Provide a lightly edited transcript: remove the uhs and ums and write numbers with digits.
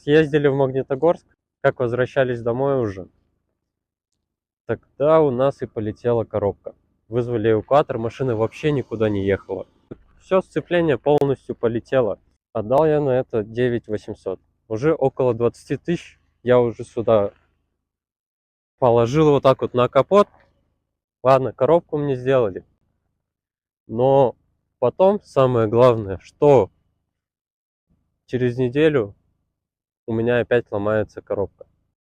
съездили в Магнитогорск, как возвращались домой уже, тогда у нас и полетела коробка. Вызвали эвакуатор, машина вообще никуда не ехала. Все сцепление полностью полетело. Отдал я на это 9800. Уже около 20 тысяч я уже сюда положил вот так вот на капот. Ладно, коробку мне сделали. Но потом самое главное, что через неделю у меня опять ломается коробка.